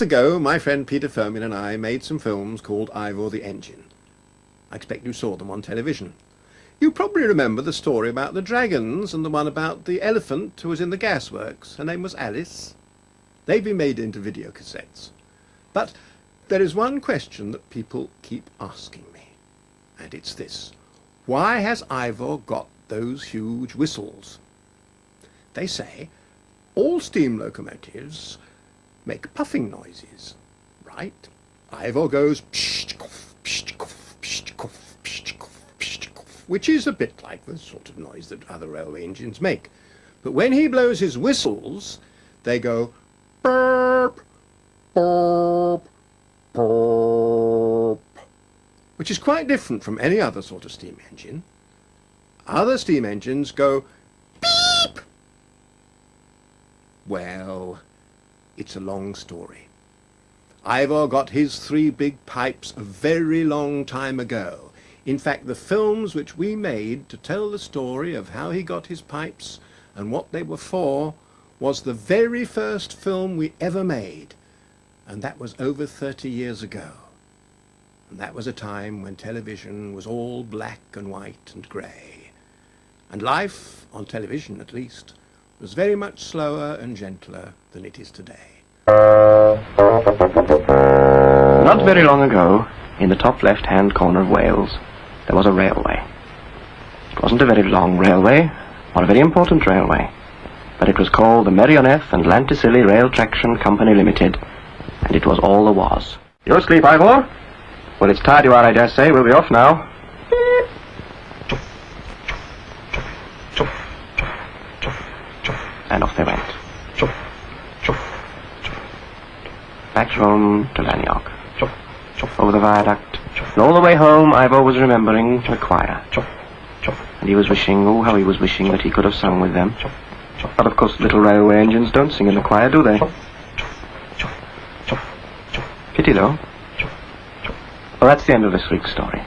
Ago, my friend Peter Firmin and I made some films called Ivor the Engine. I expect you saw them on television. You probably remember the story about the dragons and the one about the elephant who was in the gasworks. Her name was Alice. They've been made into video cassettes. But there is one question that people keep asking me, and it's this. Why has Ivor got those huge whistles? They say all steam locomotives make puffing noises, right? Ivor goes psh, cough, psh, cough, psh, cough, psh, cough, psh, cough, which is a bit like the sort of noise that other railway engines make. But when he blows his whistles, they go burp, burp, burp, which is quite different from any other sort of steam engine. Other steam engines go beep. Well, it's a long story. Ivor got his 3 big pipes a very long time ago. In fact, the films which we made to tell the story of how he got his pipes and what they were for was the very first film we ever made, and that was over 30 years ago. And that was a time when television was all black and white and grey, and life, on television at least, was very much slower and gentler than it is today. Not very long ago, in the top left-hand corner of Wales, there was a railway. It wasn't a very long railway, or a very important railway, but it was called the Merioneth and Llantysilly Rail Traction Company Limited, and it was all there was. You asleep, Ivor? Well, it's tired you are, I dare say. We'll be off now. And off they went. Back home to Lanyog. Over the viaduct. And all the way home, Ivor was remembering the choir. And he was wishing, oh, how he was wishing that he could have sung with them. But of course, little railway engines don't sing in the choir, do they? Pity, though. Well, that's the end of this week's story.